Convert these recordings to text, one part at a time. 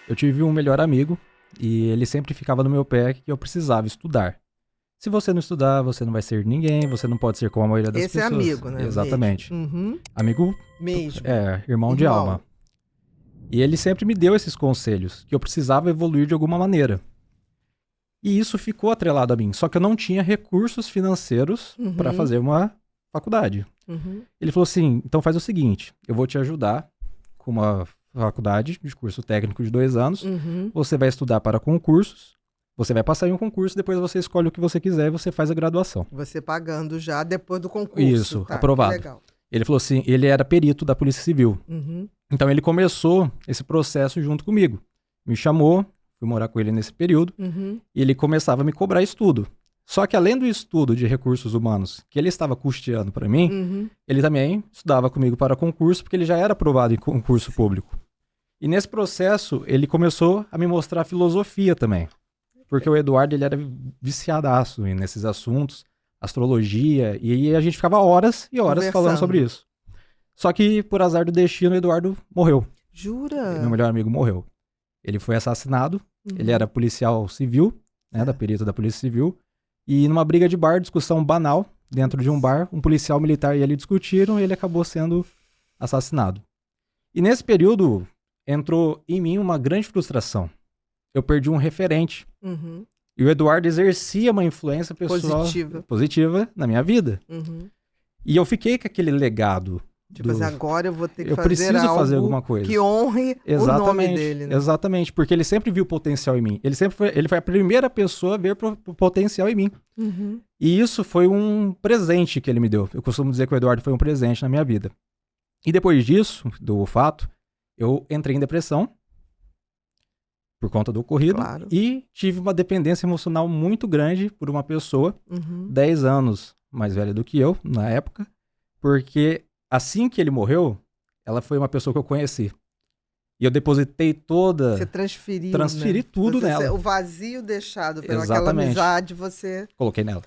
eu tive um melhor amigo e ele sempre ficava no meu pé que eu precisava estudar. Se você não estudar, você não vai ser ninguém, você não pode ser como a maioria das Esse é pessoas. amigo, né? Exatamente. Uhum. Amigo, Mesmo. irmão de alma. E ele sempre me deu esses conselhos, que eu precisava evoluir de alguma maneira. E isso ficou atrelado a mim, só que eu não tinha recursos financeiros para fazer uma faculdade. Ele falou assim, então faz o seguinte, eu vou te ajudar com uma faculdade de curso técnico de 2 anos, você vai estudar para concursos, você vai passar em um concurso, depois você escolhe o que você quiser e você faz a graduação. Você pagando já depois do concurso. Isso, tá, aprovado. Legal. Ele falou assim, ele era perito da Polícia Civil. Então ele começou esse processo junto comigo. Me chamou, fui morar com ele nesse período, e ele começava a me cobrar estudo. Só que além do estudo de recursos humanos que ele estava custeando para mim, ele também estudava comigo para concurso, porque ele já era aprovado em concurso público. E nesse processo, ele começou a me mostrar filosofia também. Porque o Eduardo, ele era viciadaço nesses assuntos, astrologia, e aí a gente ficava horas e horas falando sobre isso. Só que, por azar do destino, o Eduardo morreu. Jura? Meu melhor amigo morreu. Ele foi assassinado, ele era policial civil, né, da perita da Polícia Civil, e numa briga de bar, discussão banal, dentro de um bar, um policial militar e ele discutiram e ele acabou sendo assassinado. E nesse período, entrou em mim uma grande frustração. Eu perdi um referente. E o Eduardo exercia uma influência pessoal positiva na minha vida. E eu fiquei com aquele legado. Tipo assim, agora eu vou ter que fazer algo alguma coisa que honre o nome dele. Né? Exatamente, porque ele sempre viu potencial em mim. Ele foi a primeira pessoa a ver o potencial em mim. E isso foi um presente que ele me deu. Eu costumo dizer que o Eduardo foi um presente na minha vida. E depois disso, do fato, eu entrei em depressão por conta do ocorrido e tive uma dependência emocional muito grande por uma pessoa 10 anos mais velha do que eu, na época, porque assim que ele morreu, ela foi uma pessoa que eu conheci. E eu depositei toda... Você transferiu, transferi tudo nela. O vazio deixado pela aquela amizade, você... Coloquei nela.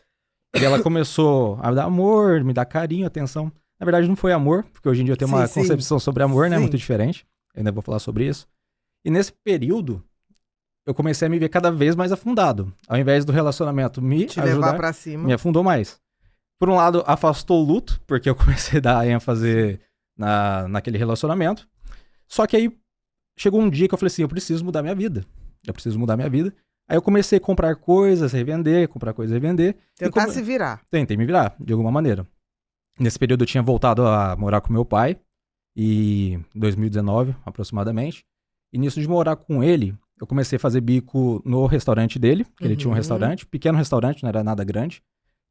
E ela começou a me dar amor, me dar carinho, atenção. Na verdade, não foi amor, porque hoje em dia eu tenho uma concepção sobre amor, né? Muito diferente. Eu ainda vou falar sobre isso. E nesse período, eu comecei a me ver cada vez mais afundado. Ao invés do relacionamento me te ajudar, levar pra cima, me afundou mais. Por um lado, afastou o luto, porque eu comecei a dar ênfase naquele relacionamento. Só que aí, chegou um dia que eu falei assim, eu preciso mudar minha vida. Aí eu comecei a comprar coisas, revender, Tentar se virar. Tentei me virar, de alguma maneira. Nesse período eu tinha voltado a morar com meu pai, em 2019, aproximadamente. E nisso de morar com ele, eu comecei a fazer bico no restaurante dele, que ele tinha um restaurante, pequeno restaurante, não era nada grande.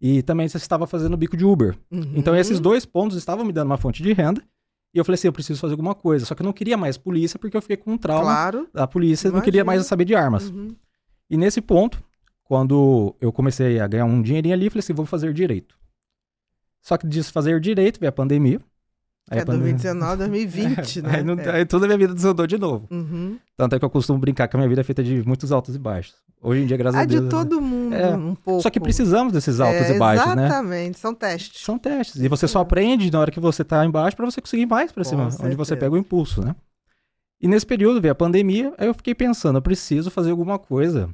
E também você estava fazendo bico de Uber. Então esses 2 pontos estavam me dando uma fonte de renda. E eu falei assim, eu preciso fazer alguma coisa. Só que eu não queria mais polícia, porque eu fiquei com um trauma da polícia. Não queria mais saber de armas. E nesse ponto, quando eu comecei a ganhar um dinheirinho ali, eu falei assim, vou fazer direito. Só que de fazer direito, veio a pandemia. Aí 2019, 2020, né? Aí toda a minha vida desandou de novo. Tanto é que eu costumo brincar que a minha vida é feita de muitos altos e baixos. Hoje em dia, graças a Deus... de todo mundo, um pouco. Só que precisamos desses altos e baixos, né? Exatamente, são testes. São testes. E você só aprende na hora que você tá embaixo pra você conseguir ir mais pra cima, onde você pega o impulso, né? E nesse período veio a pandemia, aí eu fiquei pensando, eu preciso fazer alguma coisa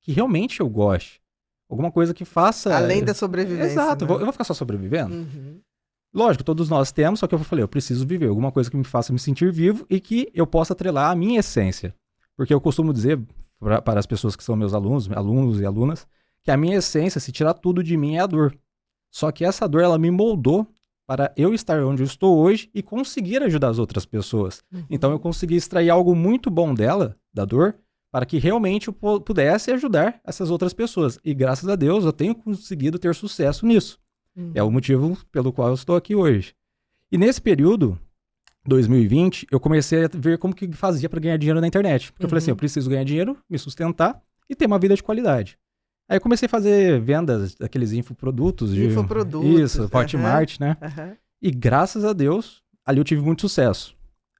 que realmente eu goste. Alguma coisa que faça... Além da sobrevivência. Exato, né? eu vou ficar só sobrevivendo? Lógico, todos nós temos, só que eu falei, eu preciso viver alguma coisa que me faça me sentir vivo e que eu possa atrelar a minha essência. Porque eu costumo dizer para as pessoas que são meus alunos e alunas, que a minha essência, se tirar tudo de mim, é a dor. Só que essa dor, ela me moldou para eu estar onde eu estou hoje e conseguir ajudar as outras pessoas. Então eu consegui extrair algo muito bom dela, da dor, para que realmente eu pudesse ajudar essas outras pessoas. E graças a Deus eu tenho conseguido ter sucesso nisso. É o motivo pelo qual eu estou aqui hoje. E nesse período, 2020, eu comecei a ver como que fazia para ganhar dinheiro na internet. Porque eu falei assim, eu preciso ganhar dinheiro, me sustentar e ter uma vida de qualidade. Aí eu comecei a fazer vendas daqueles infoprodutos. Isso, Hotmart, né? E graças a Deus, ali eu tive muito sucesso.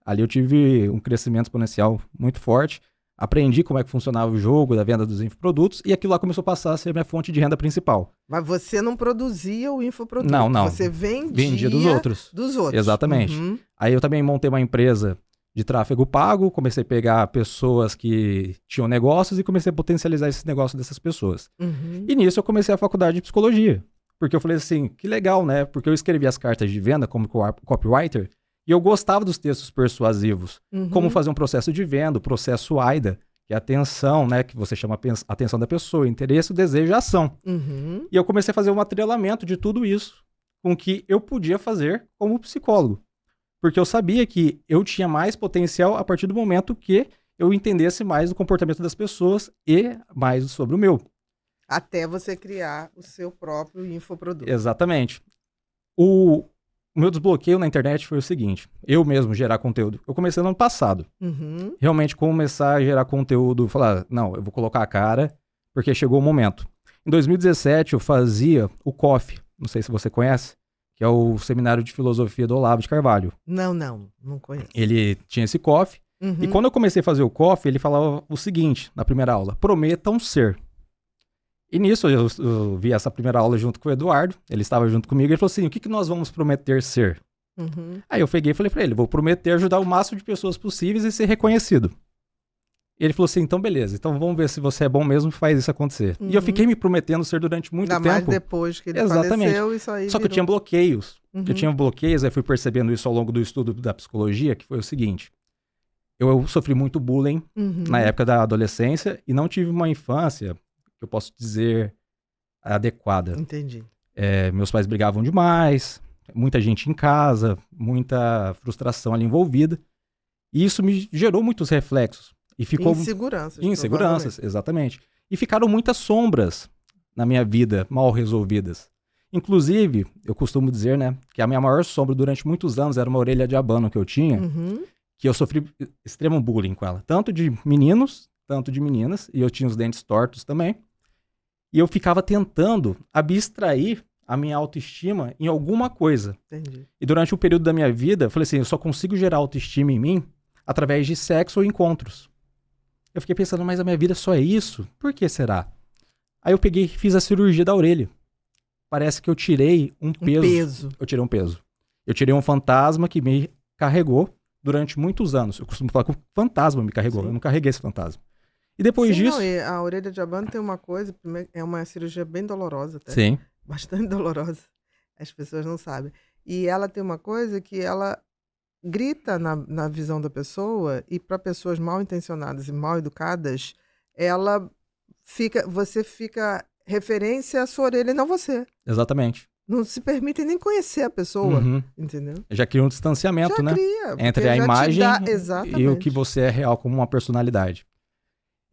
Ali eu tive um crescimento exponencial muito forte. Aprendi como é que funcionava o jogo da venda dos infoprodutos e aquilo lá começou a passar a ser minha fonte de renda principal. Mas você não produzia o infoproduto? Não. Você vendia dos outros. Dos outros. Exatamente. Aí eu também montei uma empresa de tráfego pago, comecei a pegar pessoas que tinham negócios e comecei a potencializar esse negócio dessas pessoas. E nisso eu comecei a faculdade de psicologia. Porque eu falei assim, que legal, né? Porque eu escrevi as cartas de venda como copywriter e eu gostava dos textos persuasivos. Como fazer um processo de venda, o processo AIDA, que é a atenção, né? Que você chama a atenção da pessoa, interesse, o desejo e a ação. E eu comecei a fazer um atrelamento de tudo isso com o que eu podia fazer como psicólogo. Porque eu sabia que eu tinha mais potencial a partir do momento que eu entendesse mais do comportamento das pessoas e mais sobre o meu. Até você criar o seu próprio infoproduto. Exatamente. O meu desbloqueio na internet foi o seguinte, eu mesmo gerar conteúdo. Eu comecei no ano passado. Realmente começar a gerar conteúdo, falar, não, eu vou colocar a cara, porque chegou o momento. Em 2017 eu fazia o COF, não sei se você conhece, que é o Seminário de Filosofia do Olavo de Carvalho. Não conheço. Ele tinha esse COF, e quando eu comecei a fazer o COF, ele falava o seguinte, na primeira aula, prometam ser. E nisso eu vi essa primeira aula junto com o Eduardo, ele estava junto comigo, e ele falou assim, o que nós vamos prometer ser? Aí eu peguei e falei pra ele, vou prometer ajudar o máximo de pessoas possíveis e ser reconhecido. Ele falou assim, então beleza, então vamos ver se você é bom mesmo e faz isso acontecer. E eu fiquei me prometendo ser durante muito tempo. Ainda mais depois que ele faleceu, isso aí Só que eu tinha bloqueios. Eu tinha bloqueios, aí fui percebendo isso ao longo do estudo da psicologia, que foi o seguinte. Eu sofri muito bullying na época da adolescência e não tive uma infância, que eu posso dizer, adequada. Entendi. Meus pais brigavam demais, muita gente em casa, muita frustração ali envolvida. E isso me gerou muitos reflexos. E ficou... Inseguranças, exatamente. E ficaram muitas sombras na minha vida mal resolvidas. Inclusive, eu costumo dizer, né, que a minha maior sombra durante muitos anos era uma orelha de abano que eu tinha, que eu sofri extremo bullying com ela. Tanto de meninos, tanto de meninas, e eu tinha os dentes tortos também. E eu ficava tentando abstrair a minha autoestima em alguma coisa. Entendi. E durante um período da minha vida, eu falei assim, eu só consigo gerar autoestima em mim através de sexo ou encontros. Eu fiquei pensando, mas a minha vida só é isso? Por que será? Aí eu peguei e fiz a cirurgia da orelha. Parece que eu tirei um peso. Eu tirei um peso. Eu tirei um fantasma que me carregou durante muitos anos. Eu costumo falar que o fantasma me carregou. Eu não carreguei esse fantasma. E depois disso... Não, a orelha de abano tem uma coisa, é uma cirurgia bem dolorosa até. Sim. Bastante dolorosa. As pessoas não sabem. E ela tem uma coisa que ela grita na visão da pessoa, e para pessoas mal intencionadas e mal educadas, você fica referência à sua orelha e não você. Exatamente. Não se permite nem conhecer a pessoa, entendeu? Já cria um distanciamento, né? Entre a imagem e o que você é real como uma personalidade.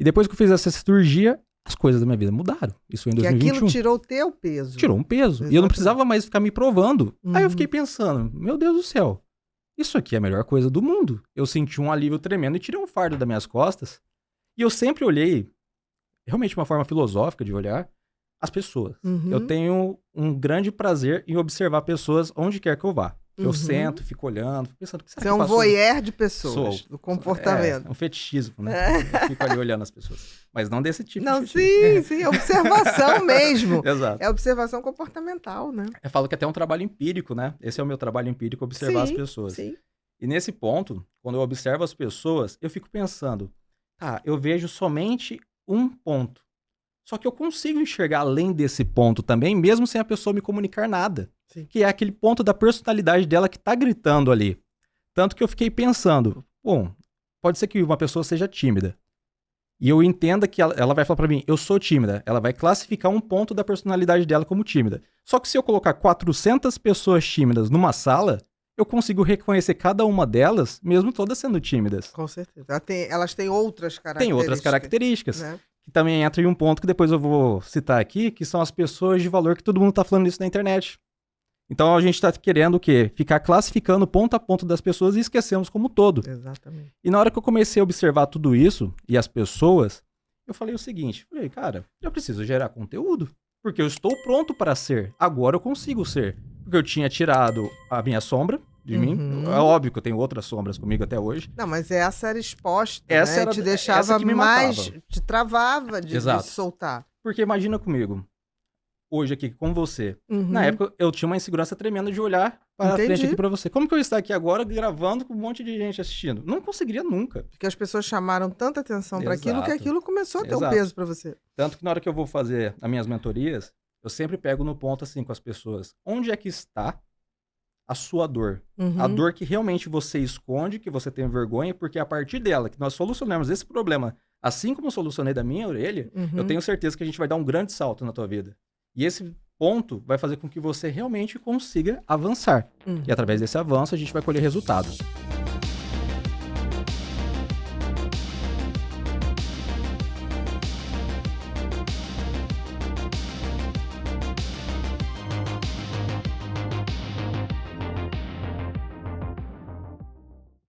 E depois que eu fiz essa cirurgia, as coisas da minha vida mudaram. Isso em 2021. E aquilo tirou o teu peso. Tirou um peso. Exatamente. E eu não precisava mais ficar me provando. Aí eu fiquei pensando, meu Deus do céu, isso aqui é a melhor coisa do mundo. Eu senti um alívio tremendo e tirei um fardo das minhas costas. E eu sempre olhei, realmente uma forma filosófica de olhar, as pessoas. Eu tenho um grande prazer em observar pessoas onde quer que eu vá. Eu sento, fico olhando, fico pensando... Você é um voyeur de pessoas, do comportamento. É um fetichismo, né? Eu fico ali olhando as pessoas. Mas não desse tipo não, de fetichismo. Sim, é observação mesmo. Exato. É observação comportamental, né? Eu falo que até é um trabalho empírico, né? Esse é o meu trabalho empírico, observar as pessoas. Sim. E nesse ponto, quando eu observo as pessoas, eu fico pensando, eu vejo somente um ponto. Só que eu consigo enxergar além desse ponto também, mesmo sem a pessoa me comunicar nada. Sim. Que é aquele ponto da personalidade dela que tá gritando ali. Tanto que eu fiquei pensando, bom, pode ser que uma pessoa seja tímida. E eu entenda que ela vai falar pra mim, eu sou tímida. Ela vai classificar um ponto da personalidade dela como tímida. Só que se eu colocar 400 pessoas tímidas numa sala, eu consigo reconhecer cada uma delas, mesmo todas sendo tímidas. Com certeza. Elas têm outras características. Tem outras características. Né? Que também entra em um ponto que depois eu vou citar aqui, que são as pessoas de valor, que todo mundo tá falando isso na internet. Então a gente tá querendo o quê? Ficar classificando ponto a ponto das pessoas e esquecemos como todo. Exatamente. E na hora que eu comecei a observar tudo isso e as pessoas, eu falei o seguinte, cara, eu preciso gerar conteúdo, porque eu estou pronto para ser. Agora eu consigo ser. Porque eu tinha tirado a minha sombra de mim. É óbvio que eu tenho outras sombras comigo até hoje. Não, mas essa era exposta, essa né? Te deixava mais... Te travava de Exato. soltar. Porque imagina comigo, hoje aqui com você. Na época eu tinha uma insegurança tremenda de olhar para frente Entendi. aqui pra você. Como que eu ia estar aqui agora gravando com um monte de gente assistindo? Não conseguiria nunca. Porque as pessoas chamaram tanta atenção para aquilo que Exato. aquilo começou a ter um Exato. peso para você. Tanto que na hora que eu vou fazer as minhas mentorias, eu sempre pego no ponto assim com as pessoas. Onde é que está a sua dor? A Uhum. dor que realmente você esconde, que você tem vergonha, porque a partir dela que nós solucionamos esse problema, assim como eu solucionei da minha orelha, eu Uhum. tenho certeza que a gente vai dar um grande salto na tua vida. E esse ponto vai fazer com que você realmente consiga avançar. Uhum. E através desse avanço a gente vai colher resultados.